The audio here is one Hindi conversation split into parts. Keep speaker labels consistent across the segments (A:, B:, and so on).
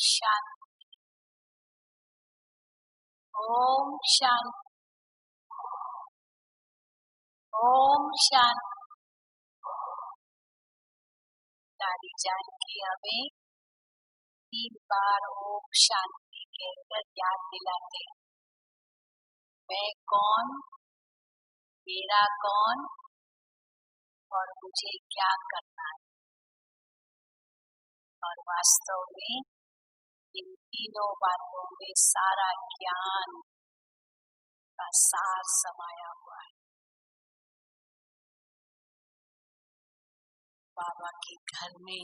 A: शांति। ओम शांति। ओम शांति। दादी जान की हमें 3 बार ओम शांति कहकर याद दिलाते हैं। मैं कौन, मेरा कौन और मुझे क्या करना है। और वास्तव में इन तीनों बातों में सारा ज्ञान का सार समाया हुआ है। बाबा के घर में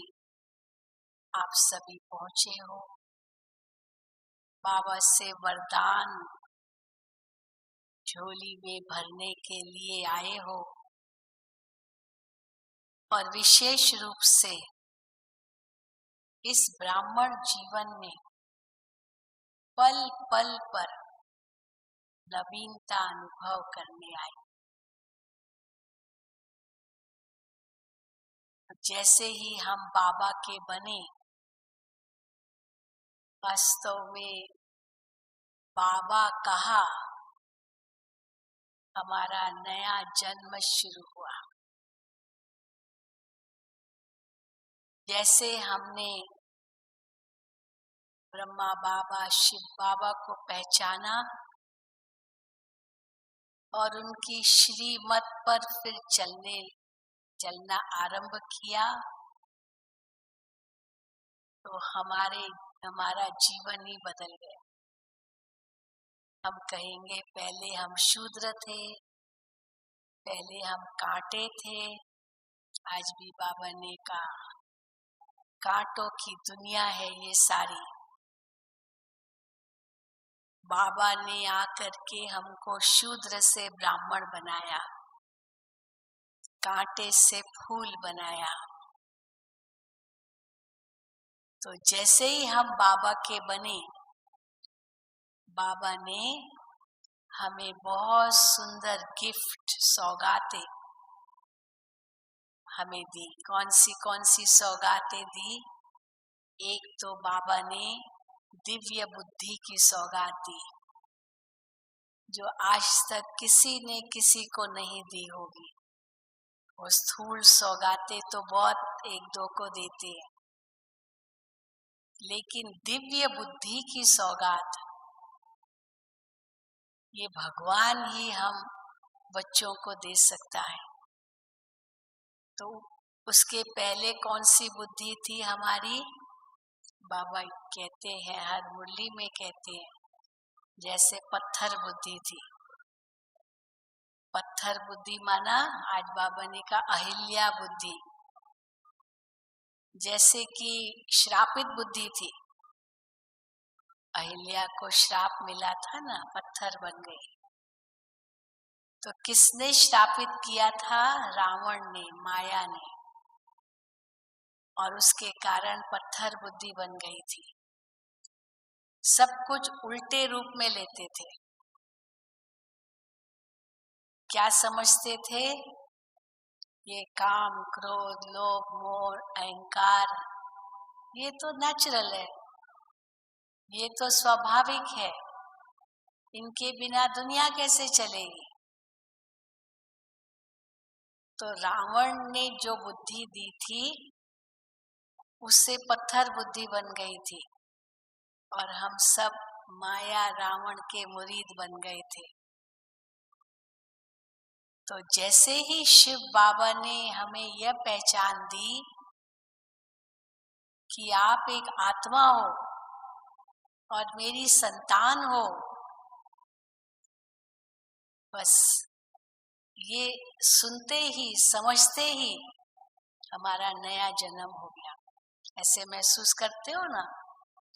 A: आप सभी पहुंचे हो, बाबा से वरदान झोली में भरने के लिए आए हो और विशेष रूप से इस ब्राह्मण जीवन में पल पल पर नवीनता अनुभव करने आए। जैसे ही हम बाबा के बने, वास्तव में बाबा कहा, हमारा नया जन्म शुरू हुआ। जैसे हमने ब्रह्मा बाबा, शिव बाबा को पहचाना और उनकी श्रीमत पर फिर चलना आरंभ किया, तो हमारा जीवन ही बदल गया। हम कहेंगे पहले हम शूद्र थे, पहले हम कांटे थे। आज भी बाबा ने कहा कांटों की दुनिया है ये सारी। बाबा ने आकर के हमको शूद्र से ब्राह्मण बनाया, कांटे से फूल बनाया। तो जैसे ही हम बाबा के बने, बाबा ने हमें बहुत सुंदर गिफ्ट, सौगातें हमें दी। कौन सी सौगातें दी? एक तो बाबा ने दिव्य बुद्धि की सौगात दी, जो आज तक किसी ने किसी को नहीं दी होगी। वो स्थूल सौगातें तो बहुत एक दो को देते हैं, लेकिन दिव्य बुद्धि की सौगात ये भगवान ही हम बच्चों को दे सकता है। तो उसके पहले कौन सी बुद्धि थी हमारी? बाबा कहते हैं, हर मुरली में कहते हैं, जैसे पत्थर बुद्धि थी। पत्थर बुद्धि माना, आज बाबा ने कहा अहिल्या बुद्धि। जैसे कि श्रापित बुद्धि थी, अहिल्या को श्राप मिला था ना, पत्थर बन गई। तो किसने श्रापित किया था? रावण ने, माया ने, और उसके कारण पत्थर बुद्धि बन गई थी। सब कुछ उल्टे रूप में लेते थे। क्या समझते थे? ये काम, क्रोध, लोभ, मोह, अहंकार, ये तो नेचुरल है, ये तो स्वाभाविक है, इनके बिना दुनिया कैसे चलेगी। तो रावण ने जो बुद्धि दी थी, उससे पत्थर बुद्धि बन गई थी और हम सब माया रावण के मुरीद बन गए थे। तो जैसे ही शिव बाबा ने हमें यह पहचान दी कि आप एक आत्मा हो और मेरी संतान हो, बस ये सुनते ही, समझते ही हमारा नया जन्म हो गया। ऐसे महसूस करते हो ना?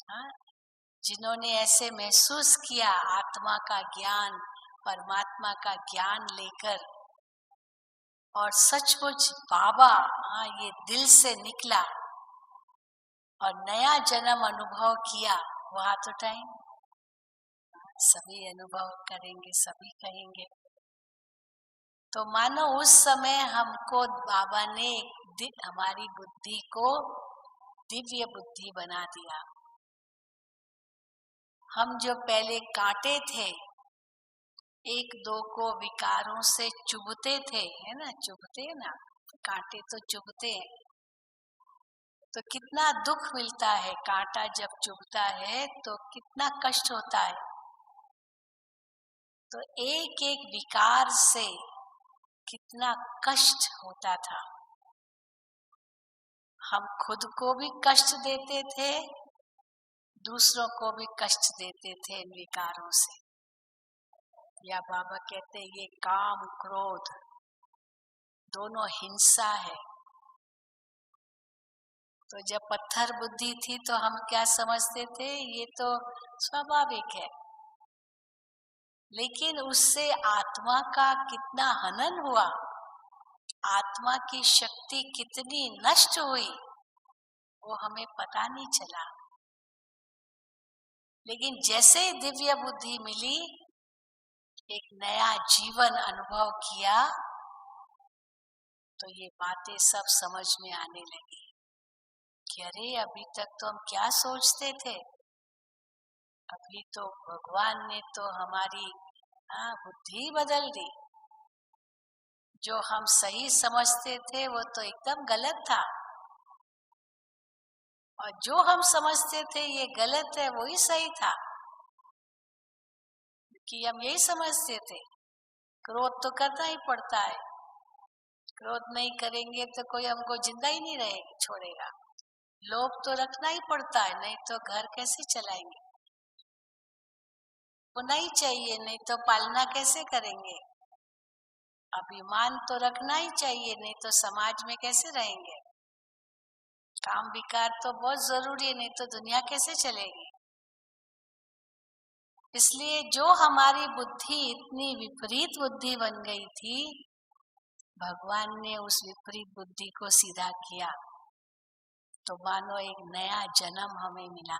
A: हाँ, जिन्होंने ऐसे महसूस किया, आत्मा का ज्ञान, परमात्मा का ज्ञान लेकर, और सचमुच बाबा, हाँ, ये दिल से निकला और नया जन्म अनुभव किया, वो हाथ उठाएं। सभी अनुभव करेंगे, सभी कहेंगे। तो मानो उस समय हमको बाबा ने हमारी बुद्धि को दिव्य बुद्धि बना दिया। हम जो पहले कांटे थे, एक दो को विकारों से चुभते थे, है ना, चुभते हैं ना, कांटे तो चुभते हैं, तो कितना दुख मिलता है। कांटा जब चुभता है तो कितना कष्ट होता है। तो एक एक विकार से कितना कष्ट होता था। हम खुद को भी कष्ट देते थे, दूसरों को भी कष्ट देते थे इन विकारों से। या बाबा कहते हैं ये काम क्रोध दोनों हिंसा है। तो जब पत्थर बुद्धि थी तो हम क्या समझते थे, ये तो स्वाभाविक है, लेकिन उससे आत्मा का कितना हनन हुआ, आत्मा की शक्ति कितनी नष्ट हुई, वो हमें पता नहीं चला। लेकिन जैसे दिव्य बुद्धि मिली, एक नया जीवन अनुभव किया, तो ये बातें सब समझ में आने लगी कि अरे अभी तक तो हम क्या सोचते थे, अभी तो भगवान ने तो हमारी बुद्धि बदल दी। जो हम सही समझते थे वो तो एकदम गलत था, और जो हम समझते थे ये गलत है वही सही था, कि हम यही समझते थे क्रोध तो करना ही पड़ता है, क्रोध नहीं करेंगे तो कोई हमको जिंदा ही नहीं रहेगा, छोड़ेगा। लोभ तो रखना ही पड़ता है, नहीं तो घर कैसे चलाएंगे, होना ही चाहिए, नहीं तो पालना कैसे करेंगे। अभिमान तो रखना ही चाहिए, नहीं तो समाज में कैसे रहेंगे। काम विकार तो बहुत जरूरी है, नहीं तो दुनिया कैसे चलेगी। इसलिए जो हमारी बुद्धि इतनी विपरीत बुद्धि बन गई थी, भगवान ने उस विपरीत बुद्धि को सीधा किया, तो मानो एक नया जन्म हमें मिला।